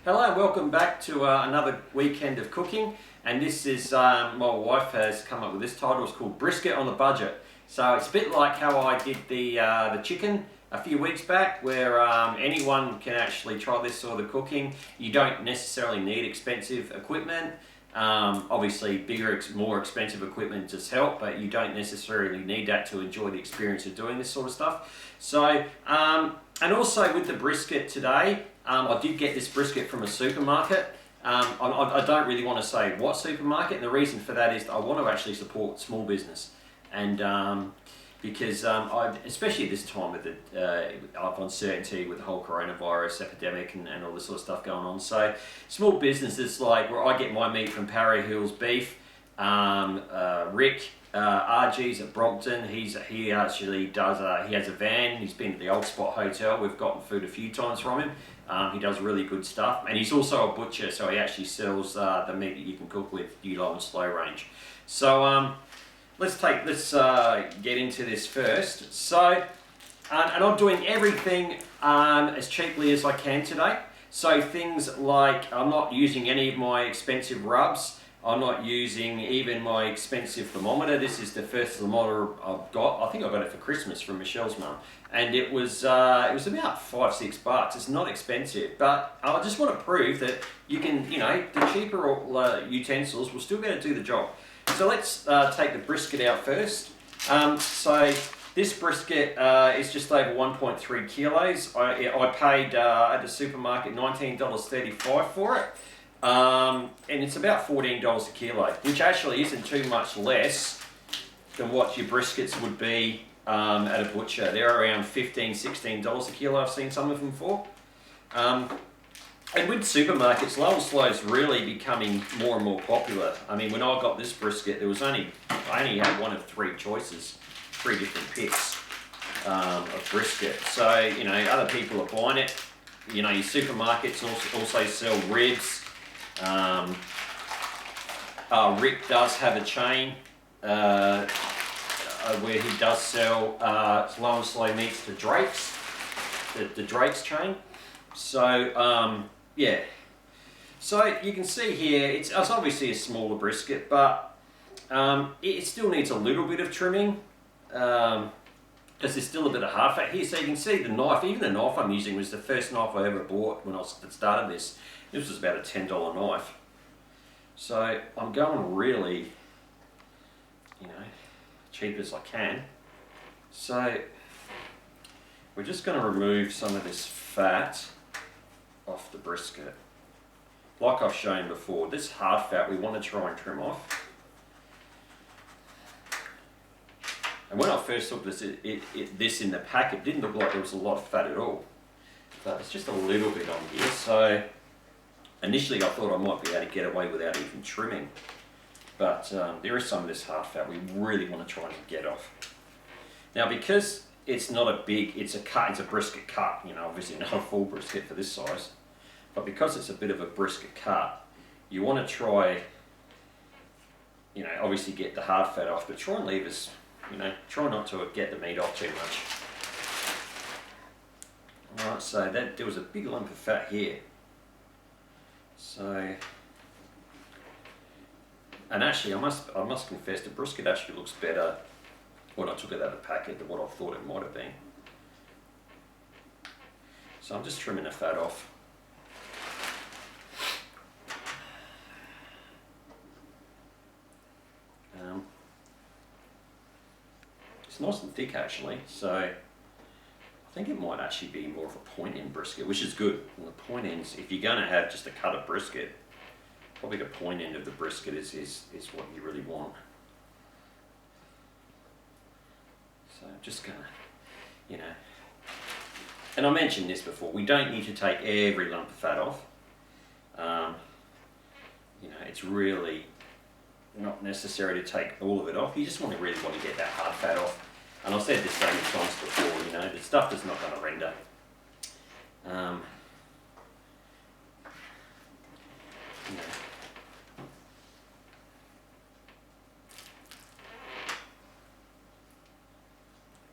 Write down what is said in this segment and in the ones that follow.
Hello and welcome back to another weekend of cooking, and this is, my wife has come up with this title. It's called Brisket on a Budget. So it's a bit like how I did the chicken a few weeks back, where anyone can actually try this sort of cooking. You don't necessarily need expensive equipment. Obviously bigger, more expensive equipment does help, but you don't necessarily need that to enjoy the experience of doing this sort of stuff. So, and also with the brisket today, I did get this brisket from a supermarket. I don't really want to say what supermarket, and the reason for that is I want to actually support small business, and because especially at this time of uncertainty with the whole coronavirus epidemic and all this sort of stuff going on. So small businesses like where I get my meat from Parry Hills Beef, Rick, RG's at Brompton, he actually does, he has a van, he's been to the Old Spot Hotel, we've gotten food a few times from him. He does really good stuff, and he's also a butcher, so he actually sells the meat that you can cook with low and slow range. So let's get into this first. So, and I'm doing everything as cheaply as I can today. So things like, I'm not using any of my expensive rubs. I'm not using even my expensive thermometer. This is the first thermometer I've got. I think I got it for Christmas from Michelle's mum, and it was about $5-6. It's not expensive, but I just want to prove that you can, the cheaper utensils will still be able to do the job. So let's take the brisket out first. So this brisket is just over 1.3 kilos. I paid at the supermarket $19.35 for it. And it's about $14 a kilo, which actually isn't too much less than what your briskets would be at a butcher. They're around $15-16 a kilo. I've seen some of them for. And with supermarkets, low and slow is really becoming more and more popular. I mean, when I got this brisket, I only had one of three choices, three different picks of brisket. So, other people are buying it. Your supermarkets also sell ribs. Rick does have a chain where he does sell low and slow meats to Drake's, the Drake's chain. So yeah, so you can see here it's obviously a smaller brisket, but it still needs a little bit of trimming because there's still a bit of hard fat here. So you can see the knife, even the knife I'm using was the first knife I ever bought when I started this. This was about a $10 knife. So I'm going really, cheap as I can. So we're just going to remove some of this fat off the brisket. Like I've shown before, this hard fat we want to try and trim off. And when I first looked at this in the pack, it didn't look like there was a lot of fat at all. But it's just a little bit on here. So initially I thought I might be able to get away without even trimming. But there is some of this hard fat we really want to try and get off. Now because it's not a big, it's a brisket cut, obviously not a full brisket for this size. But because it's a bit of a brisket cut, you want to try, obviously get the hard fat off, but try and leave us, try not to get the meat off too much. Alright, so there was a big lump of fat here. So, and actually I must confess the brisket actually looks better when I took it out of the packet than what I thought it might have been. So I'm just trimming the fat off. It's nice and thick actually, so I think it might actually be more of a point end brisket, which is good. And the point ends, if you're going to have just a cut of brisket, probably the point end of the brisket is what you really want. So I'm just going to, and I mentioned this before, we don't need to take every lump of fat off. It's really not necessary to take all of it off. You just really want to get that hard fat off. And I've said this so many times before, the stuff is not going to render.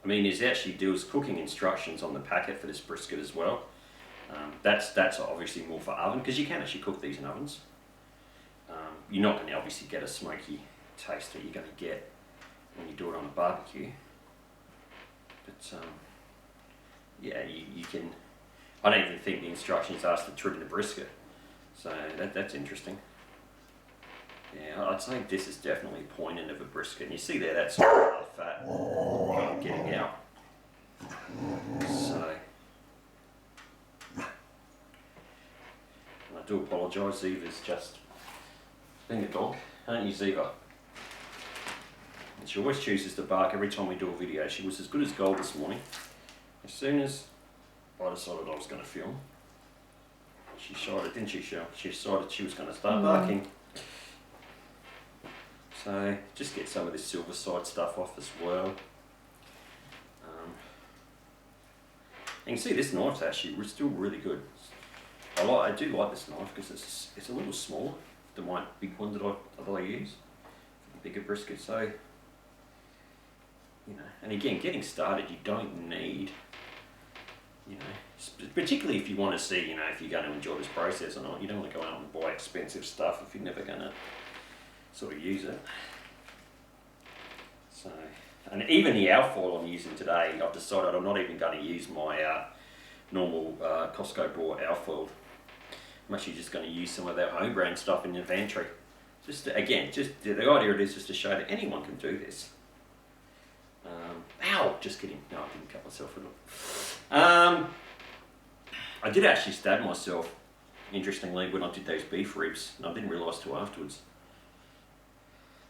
I mean, there's cooking instructions on the packet for this brisket as well. That's obviously more for oven, because you can actually cook these in ovens. You're not going to obviously get a smoky taste that you're going to get when you do it on a barbecue. But yeah, you can. I don't even think the instructions ask to trim the brisket, so that's interesting. Yeah, I'd say this is definitely a point end of a brisket. And you see there, that's sort of fat getting out. So, and I do apologise, Ziva's just being a dog, aren't you, Ziva? And she always chooses to bark every time we do a video. She was as good as gold this morning. As soon as I decided I was going to film, she decided, didn't she, Shell? She decided she was going to start barking. So just get some of this silver side stuff off as well. You can see this knife's actually still really good. I do like this knife because it's a little smaller than my big one that I use for the bigger brisket. So, you know, and again, getting started, you don't need, you know, particularly if you want to see, you know, if you're going to enjoy this process or not. You don't want to go out and buy expensive stuff if you're never going to sort of use it. So, and even the alfoil I'm using today, I've decided I'm not even going to use my normal Costco bought alfoil. I'm actually just going to use some of their home brand stuff in the pantry. Just the idea it is just to show that anyone can do this. Ow! Just kidding. No, I didn't cut myself at all. I did actually stab myself, interestingly, when I did those beef ribs, and I didn't realise till afterwards.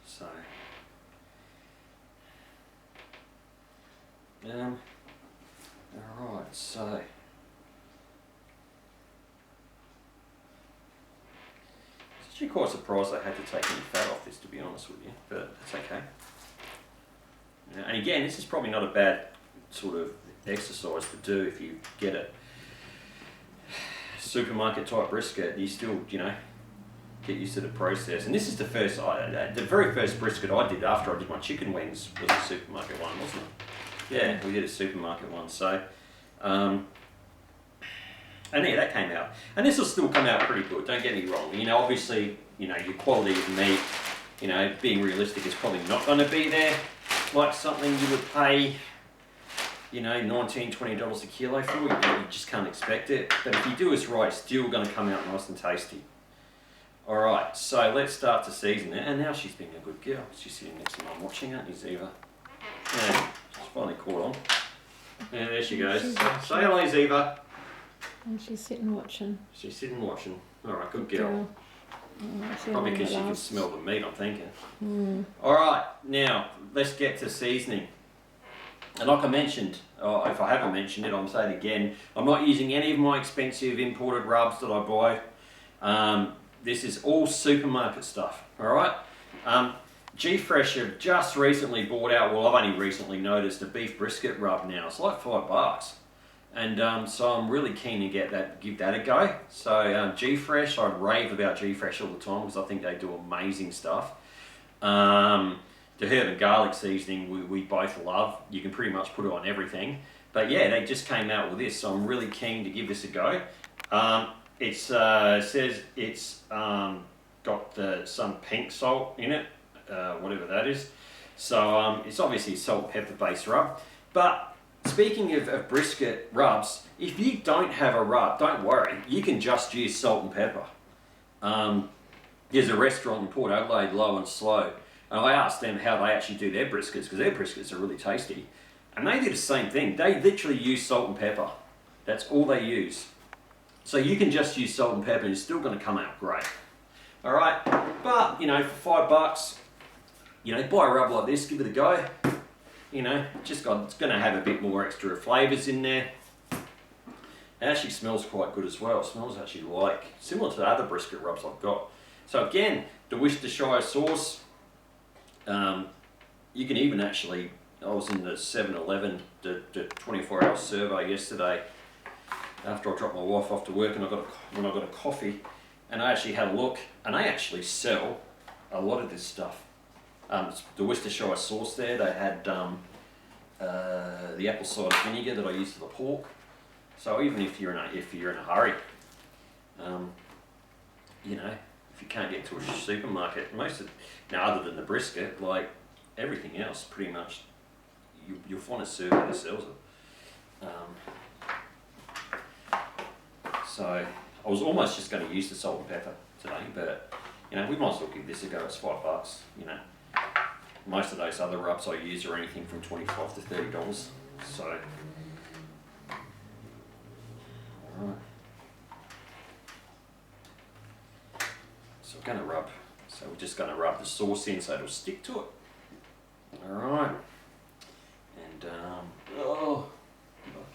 So, alright, so, it's actually quite surprised I had to take any fat off this, to be honest with you, but that's okay. And again, this is probably not a bad sort of exercise to do if you get a supermarket type brisket. You still, you know, get used to the process. And this is the very first brisket I did after I did my chicken wings was a supermarket one, wasn't it? Yeah, we did a supermarket one. So, and yeah, that came out. And this will still come out pretty good, don't get me wrong. You know, obviously, you know, your quality of meat, you know, being realistic, is probably not going to be there like something you would pay, you know, $19, $20 a kilo for. You just can't expect it. But if you do this right, it's still going to come out nice and tasty. Alright, so let's start to season it. And now she's being a good girl. She's sitting next to Mum watching, aren't you, Ziva? Yeah, she's finally caught on. Yeah, there she goes. Say hello, Ziva. And she's sitting watching. She's sitting watching. Alright, good girl. Probably because she can smell the meat, I'm thinking. Alright, now let's get to seasoning. And like I mentioned, if I haven't mentioned it, I'm saying it again, I'm not using any of my expensive imported rubs that I buy. This is all supermarket stuff, alright? G-Fresh have just recently bought out, well, I've only recently noticed a beef brisket rub now. It's like $5. And so I'm really keen to give that a go. So G-Fresh, I rave about G-Fresh all the time because I think they do amazing stuff. The herb and garlic seasoning we both love. You can pretty much put it on everything. But yeah, they just came out with this, so I'm really keen to give this a go. It says it's got some pink salt in it, whatever that is. So it's obviously a salt and pepper based rub. But speaking of brisket rubs, if you don't have a rub, don't worry. You can just use salt and pepper. There's a restaurant in Port Adelaide, Low and Slow, and I asked them how they actually do their briskets, because their briskets are really tasty. And they do the same thing. They literally use salt and pepper. That's all they use. So you can just use salt and pepper and it's still going to come out great. Alright, but, you know, for $5, you know, buy a rub like this, give it a go. You know, it's going to have a bit more extra flavours in there. It actually smells quite good as well. It smells actually like, similar to the other brisket rubs I've got. So again, the Worcestershire sauce, you can even actually, I was in the 7-Eleven, the 24-hour survey yesterday, after I dropped my wife off to work, and when I got a coffee, and I actually had a look, and they actually sell a lot of this stuff. The Worcestershire sauce there, they had the apple cider vinegar that I use for the pork. So even if you're in a hurry, you know, if you can't get to a supermarket, other than the brisket, like everything else, pretty much, you'll find a server that sells it. So I was almost just going to use the salt and pepper today, but you know, we might as well give this a go. It's $5. You know, most of those other rubs I use are anything from $25 to $30. So, all right. So we're going to rub. So we're just going to rub the sauce in so it'll stick to it. All right. And oh,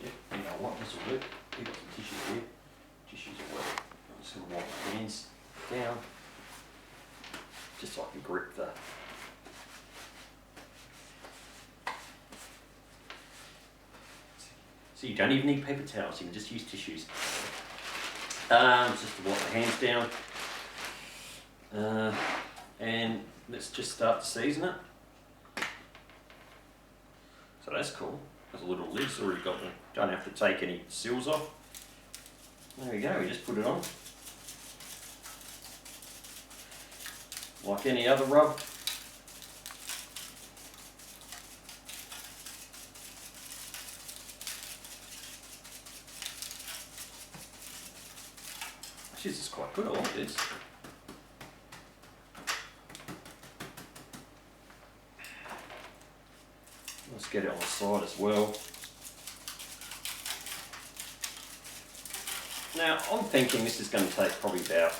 yeah, you know what? This will work. We've got some tissues here. Tissues are wet. I'm just going to wipe my hands down, just so I can grip the. So you don't even need paper towels. You can just use tissues. Just to wipe my hands down. And let's just start to season it. So that's cool. There's a little lid, so we've got don't have to take any seals off. There we go, we just put it on. Like any other rub. Actually, this is quite good, I like this. Let's get it on the side as well. Now, I'm thinking this is going to take probably about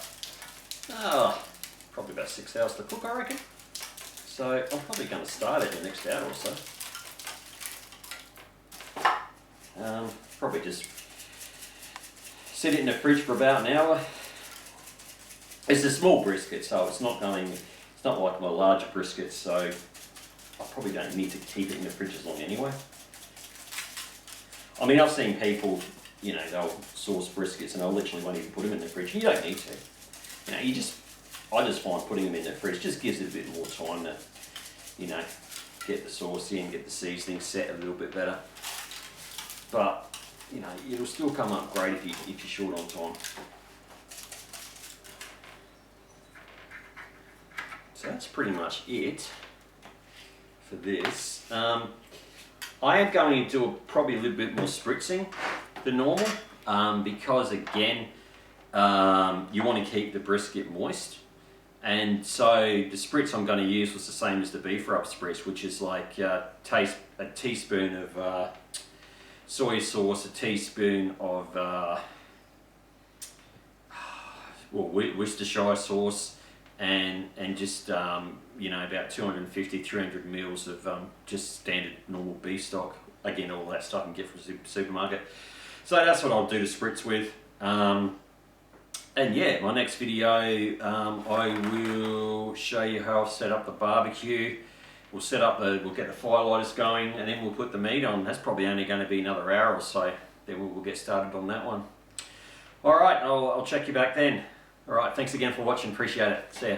6 hours to cook, I reckon. So I'm probably going to start it in the next hour or so. Probably just set it in the fridge for about an hour. It's a small brisket, so it's not like my larger briskets, so I probably don't need to keep it in the fridge as long anyway. I mean, I've seen people, you know, they'll sauce briskets and they'll literally won't even put them in the fridge. You don't need to. You know, I just find putting them in the fridge just gives it a bit more time to, you know, get the sauce in, get the seasoning set a little bit better. But, you know, it'll still come up great if you're short on time. So that's pretty much it for this. I am going to do probably a little bit more spritzing than normal because again, you want to keep the brisket moist. And so the spritz I'm going to use was the same as the beef rub spritz, which is like a teaspoon of soy sauce, a teaspoon of Worcestershire sauce, and just you know, about 250-300 mils of just standard normal beef stock. Again, all that stuff you can get from the supermarket. So that's what I'll do the spritz with. And yeah, my next video, I will show you how I've set up the barbecue. We'll get the firelighters going, and then we'll put the meat on. That's probably only going to be another hour or so. Then we'll get started on that one. All right, I'll check you back then. All right, thanks again for watching. Appreciate it. See ya.